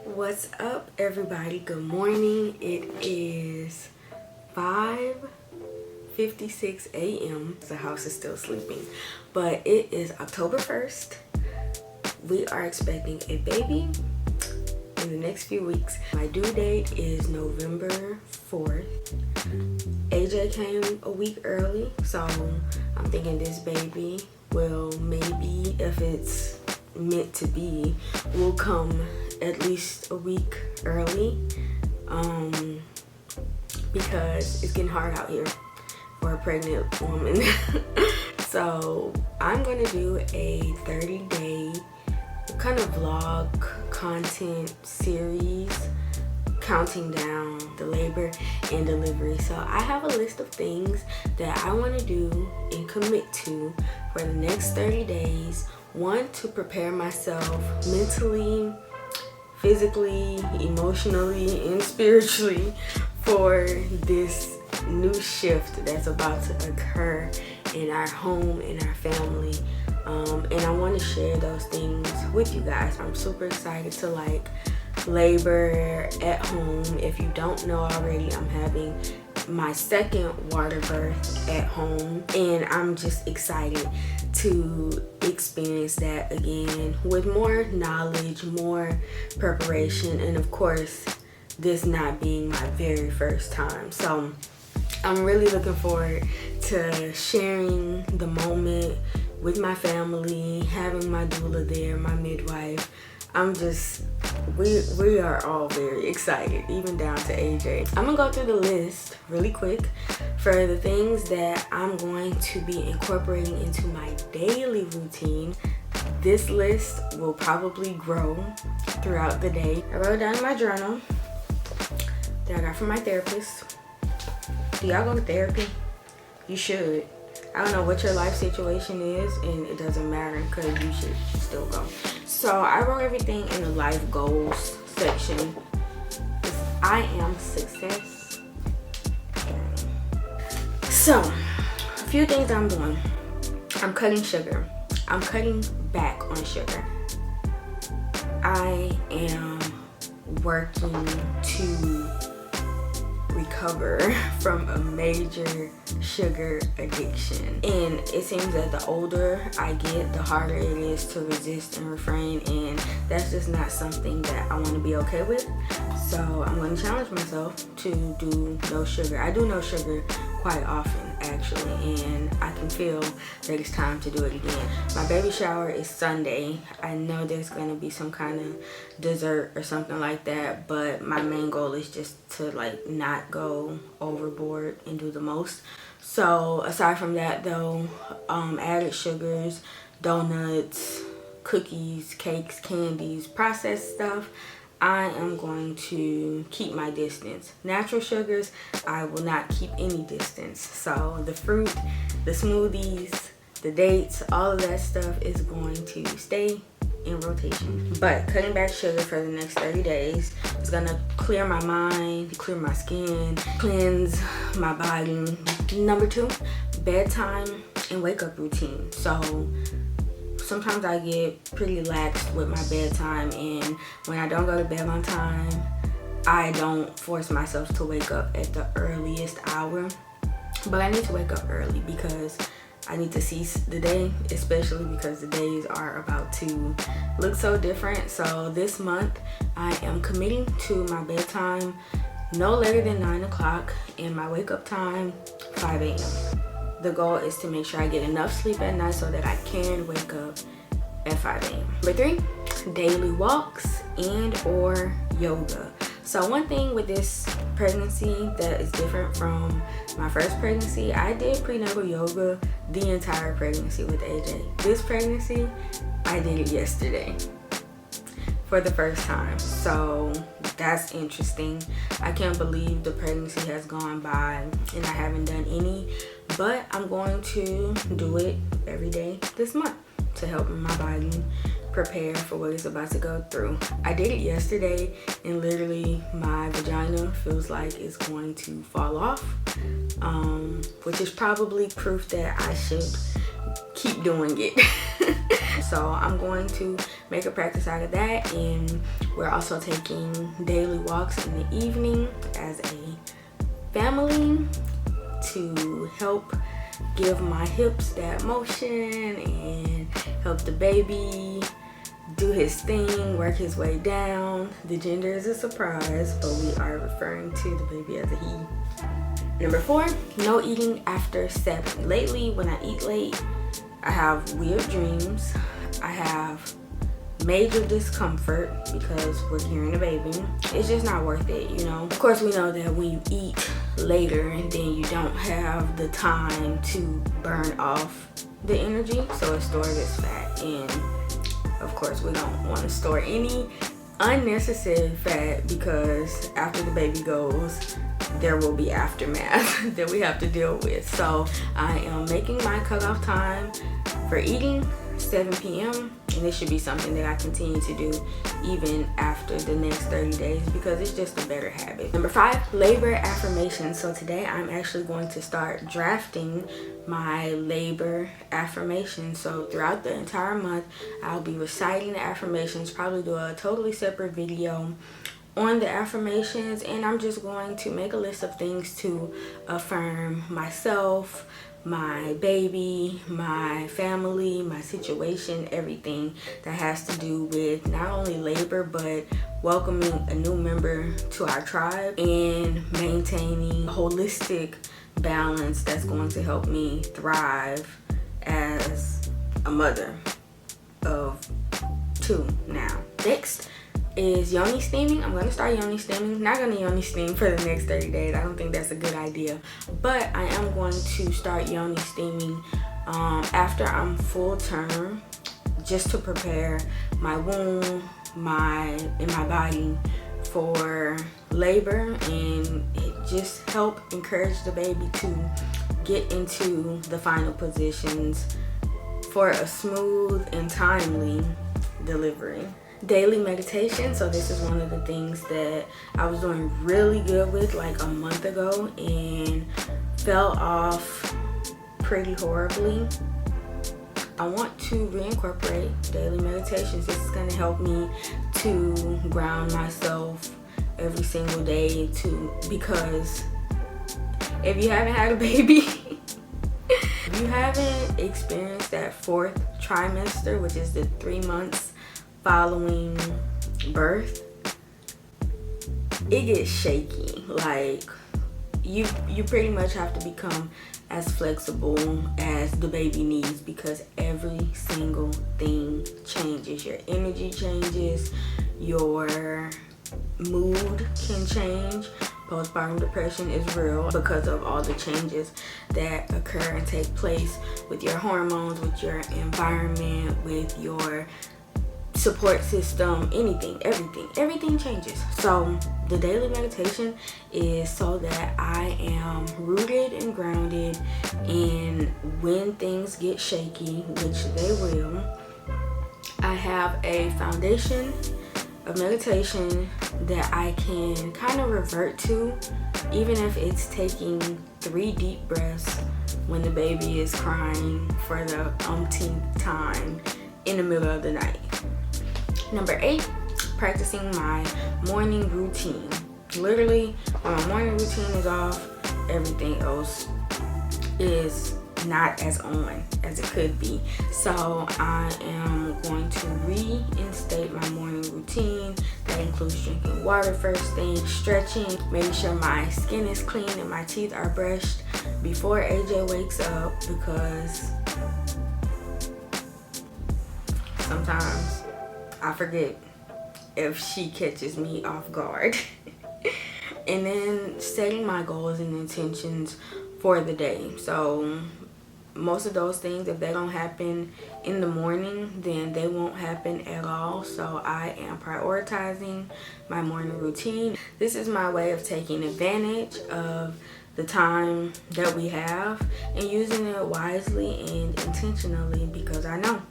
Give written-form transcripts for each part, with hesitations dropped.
What's up, everybody? Good morning. It is 5:56 a.m. The house is still sleeping, but it is October 1st. We are expecting a baby in the next few weeks. My due date is November 4th. AJ came a week early, so I'm thinking this baby will, maybe if it's meant to be, will come at least a week early, because it's getting hard out here for a pregnant woman. So I'm gonna do a 30-day kind of vlog content series counting down the labor and delivery. So I have a list of things that I want to do and commit to for the next 30 days. One, to prepare myself mentally, physically, emotionally, and spiritually for this new shift that's about to occur in our home, in our family. And I want to share those things with you guys. I'm super excited to labor at home. If you don't know already, I'm having my second water birth at home, and I'm just excited to experience that again with more knowledge, more preparation, and of course this not being my very first time. So I'm really looking forward to sharing the moment with my family, having my doula there, my midwife. We are all very excited, even down to AJ. I'm gonna go through the list really quick for the things that I'm going to be incorporating into my daily routine. This list will probably grow throughout the day. I wrote it down in my journal that I got from my therapist. Do y'all go to therapy? You should. I don't know what your life situation is, and it doesn't matter because you should still go. So I wrote everything in the life goals section. I am success. So a few things I'm doing. I'm cutting sugar. I'm cutting back on sugar. I am working to recover from a major sugar addiction, and it seems that the older I get, the harder it is to resist and refrain, and that's just not something that I want to be okay with. So I'm going to challenge myself to do no sugar. I do no sugar quite often, actually, and I can feel that it's time to do it again. My baby shower is Sunday. I know there's going to be some kind of dessert or something like that, but my main goal is just to not go overboard and do the most. So aside from that though, added sugars, donuts, cookies, cakes, candies, processed stuff, I am going to keep my distance. Natural sugars, I will not keep any distance. So the fruit, the smoothies, the dates, all of that stuff is going to stay in rotation. But cutting back sugar for the next 30 days is gonna clear my mind, clear my skin, cleanse my body. Number 2, bedtime and wake up routine. So sometimes I get pretty lax with my bedtime, and when I don't go to bed on time, I don't force myself to wake up at the earliest hour. But I need to wake up early because I need to seize the day, especially because the days are about to look so different. So this month I am committing to my bedtime no later than 9 o'clock and my wake up time 5 a.m. The goal is to make sure I get enough sleep at night so that I can wake up at 5 a.m. Number 3, daily walks and or yoga. So one thing with this pregnancy that is different from my first pregnancy, I did prenatal yoga the entire pregnancy with AJ. This pregnancy, I did it yesterday for the first time. So that's interesting. I can't believe the pregnancy has gone by and I haven't done any, but I'm going to do it every day this month to help my body prepare for what it's about to go through. I did it yesterday and literally my vagina feels like it's going to fall off, which is probably proof that I should keep doing it. So I'm going to make a practice out of that, and we're also taking daily walks in the evening as a family to help give my hips that motion and help the baby do his thing, work his way down. The gender is a surprise, but we are referring to the baby as a he. Number 4, no eating after 7. Lately, when I eat late, I have weird dreams. I have major discomfort because we're carrying a baby. It's just not worth it, you know. Of course, we know that when you eat later, and then you don't have the time to burn off the energy, so it stores as fat. And of course, we don't want to store any unnecessary fat, because after the baby goes, there will be aftermath that we have to deal with. So I am making my cutoff time for eating 7 p.m. and this should be something that I continue to do even after the next 30 days, because it's just a better habit. Number 5, labor affirmations. So today I'm actually going to start drafting my labor affirmations. So throughout the entire month, I'll be reciting the affirmations, probably do a totally separate video on the affirmations, and I'm just going to make a list of things to affirm myself, my baby, my family, my situation, everything that has to do with not only labor but welcoming a new member to our tribe and maintaining a holistic balance that's going to help me thrive as a mother of 2 now. Next is yoni steaming. I'm gonna start yoni steaming. Not gonna yoni steam for the next 30 days. I don't think that's a good idea, but I am going to start yoni steaming after I'm full term, just to prepare my womb, my body for labor, and it just help encourage the baby to get into the final positions for a smooth and timely delivery. Daily meditation. So this is one of the things that I was doing really good with like a month ago and fell off pretty horribly. I want to reincorporate daily meditations. This is going to help me to ground myself every single day because if you haven't had a baby, if you haven't experienced that 4th trimester, which is the 3 months following birth, it gets shaky. Like you pretty much have to become as flexible as the baby needs, because every single thing changes. Your energy changes, your mood can change. Postpartum depression is real because of all the changes that occur and take place with your hormones, with your environment, with your support system, everything changes. So the daily meditation is so that I am rooted and grounded, and when things get shaky, which they will, I have a foundation of meditation that I can kind of revert to, even if it's taking 3 deep breaths when the baby is crying for the umpteenth time in the middle of the night. Number 8, practicing my morning routine. Literally, when my morning routine is off, everything else is not as on as it could be. So I am going to reinstate my morning routine. That includes drinking water first thing, stretching, making sure my skin is clean and my teeth are brushed before AJ wakes up, because sometimes I forget if she catches me off guard. And then setting my goals and intentions for the day. So most of those things, if they don't happen in the morning, then they won't happen at all. So I am prioritizing my morning routine. This is my way of taking advantage of the time that we have and using it wisely and intentionally, because I know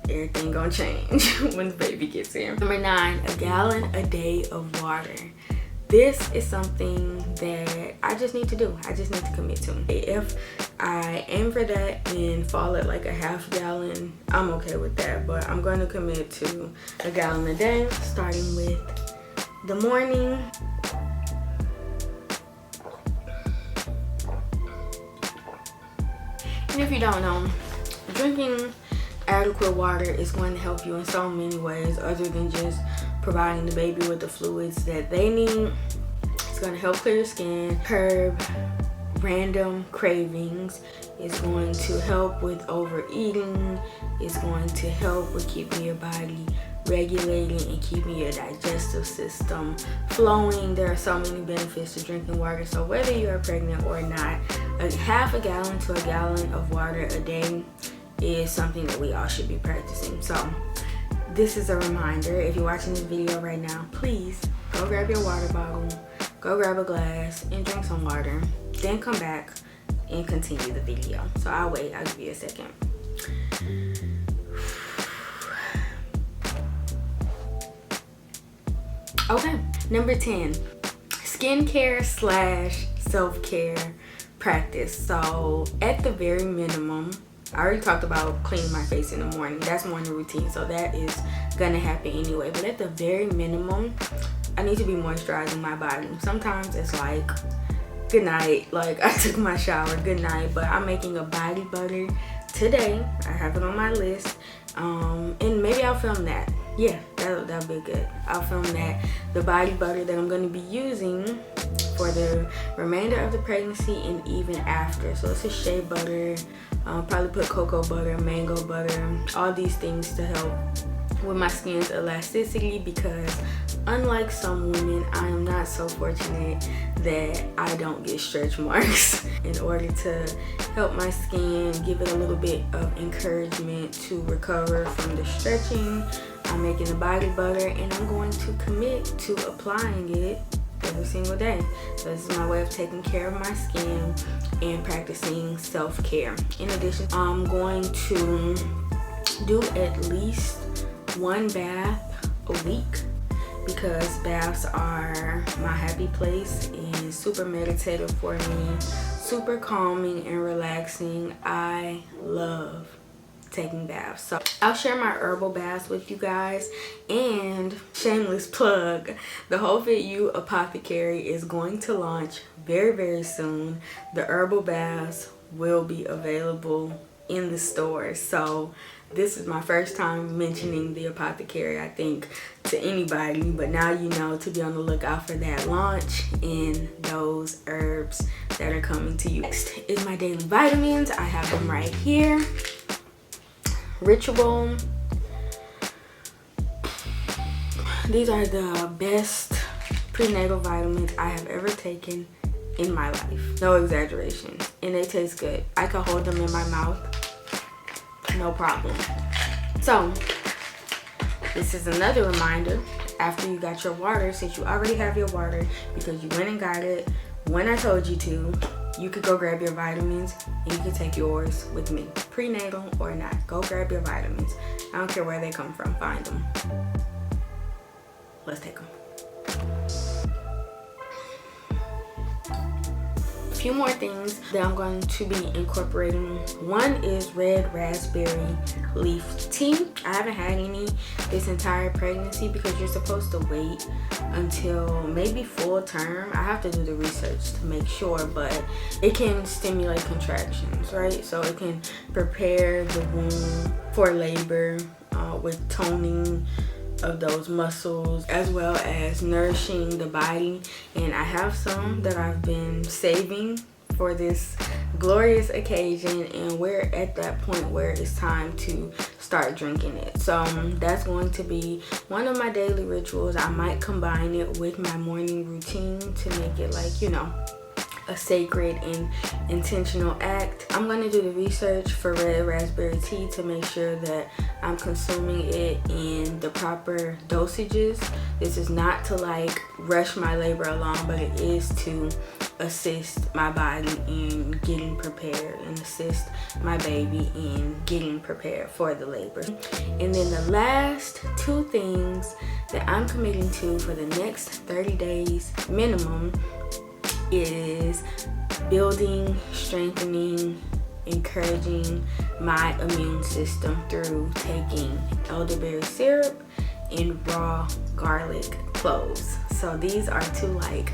everything gonna change when the baby gets here. Number 9, a gallon a day of water. this is something that I just need to do. I just need to commit to. If I aim for that and fall at like a half gallon, I'm okay with that. But I'm going to commit to a gallon a day, starting with the morning. And if you don't know, drinking adequate water is going to help you in so many ways other than just providing the baby with the fluids that they need. It's going to help clear your skin, curb random cravings. It's going to help with overeating. It's going to help with keeping your body regulating and keeping your digestive system flowing. There are so many benefits to drinking water. So whether you are pregnant or not, a half a gallon to a gallon of water a day is something that we all should be practicing. So this is a reminder. If you're watching this video right now, please go grab your water bottle, go grab a glass and drink some water, then come back and continue the video. So I'll wait, I'll give you a second. Okay, number 10, skincare / self-care practice. So at the very minimum, I already talked about cleaning my face in the morning. That's morning routine, so that is gonna happen anyway. But at the very minimum, I need to be moisturizing my body. Sometimes it's like, good night, like I took my shower, good night. But I'm making a body butter today. I have it on my list. And maybe I'll film that. Yeah, that'll be good. I'll film that. The body butter that I'm gonna be using for the remainder of the pregnancy and even after. So it's a shea butter. Probably put cocoa butter, mango butter, all these things to help with my skin's elasticity, because unlike some women, I am not so fortunate that I don't get stretch marks. In order to help my skin, give it a little bit of encouragement to recover from the stretching, I'm making a body butter and I'm going to commit to applying it every single day. So this is my way of taking care of my skin and practicing self-care. In addition, I'm going to do at least one bath a week, because baths are my happy place and super meditative for me, super calming and relaxing. I love taking baths. So I'll share my herbal baths with you guys. And shameless plug, the Whole Fit You Apothecary is going to launch very, very soon. The herbal baths will be available in the stores. So this is my first time mentioning the apothecary, I think, to anybody, but now you know to be on the lookout for that launch and those herbs that are coming to you. Next is my daily vitamins. I have them right here. Ritual. These are the best prenatal vitamins I have ever taken in my life. No exaggeration. And they taste good. I can hold them in my mouth, no problem. So this is another reminder. After you got your water, since you already have your water because you went and got it when I told you to, you could go grab your vitamins and you can take yours with me, prenatal or not. Go grab your vitamins. I don't care where they come from, find them. Let's take them. A few more things that I'm going to be incorporating. One is red raspberry leaf tea. I haven't had any this entire pregnancy because you're supposed to wait until maybe full term. I have to do the research to make sure, but it can stimulate contractions, right? So it can prepare the womb for labor with toning of those muscles, as well as nourishing the body. And I have some that I've been saving for this glorious occasion, and we're at that point where it's time to start drinking it. So that's going to be one of my daily rituals. I might combine it with my morning routine to make it, like, you know, a sacred and intentional act. I'm going to do the research for red raspberry tea to make sure that I'm consuming it in the proper dosages. This is not to like rush my labor along, but it is to assist my body in getting prepared and assist my baby in getting prepared for the labor. And then the last 2 things that I'm committing to for the next 30 days minimum is building, strengthening, encouraging my immune system through taking elderberry syrup and raw garlic cloves. So these are 2 like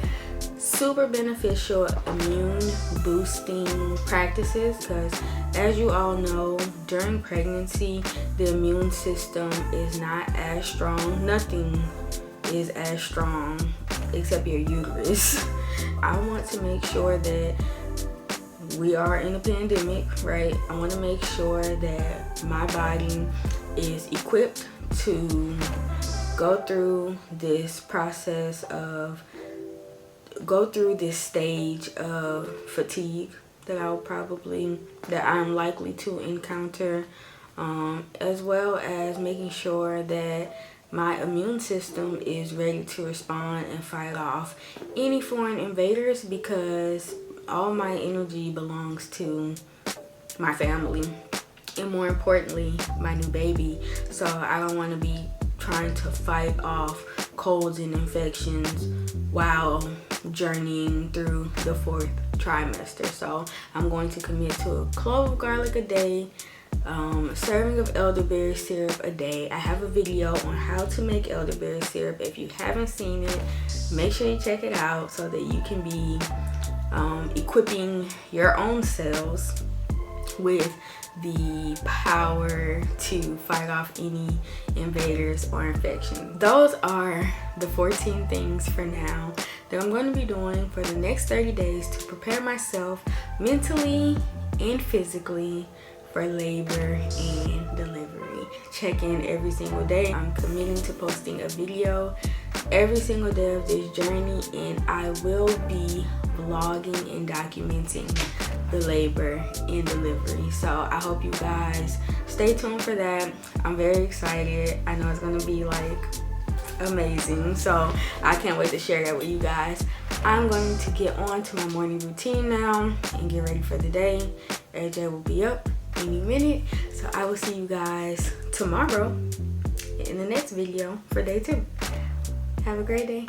super beneficial immune boosting practices, because as you all know, during pregnancy the immune system is not as strong. Nothing is as strong except your uterus. I want to make sure that we are in a pandemic, right? I want to make sure that my body is equipped to go through this process of this stage of fatigue that I'm likely to encounter, as well as making sure that my immune system is ready to respond and fight off any foreign invaders, because all my energy belongs to my family and, more importantly, my new baby. So I don't want to be trying to fight off colds and infections while journeying through the 4th trimester. So I'm going to commit to a clove of garlic a day, a serving of elderberry syrup a day. I have a video on how to make elderberry syrup. If you haven't seen it, make sure you check it out so that you can be equipping your own cells with the power to fight off any invaders or infections. Those are the 14 things for now that I'm going to be doing for the next 30 days to prepare myself mentally and physically for labor and delivery. Check in every single day. I'm committing to posting a video every single day of this journey, and I will be vlogging and documenting the labor and delivery. So I hope you guys stay tuned for that. I'm very excited. I know it's gonna be like amazing, so I can't wait to share that with you guys. I'm going to get on to my morning routine now and get ready for the day. AJ will be up any minute, so I will see you guys tomorrow in the next video for day 2. Have a great day.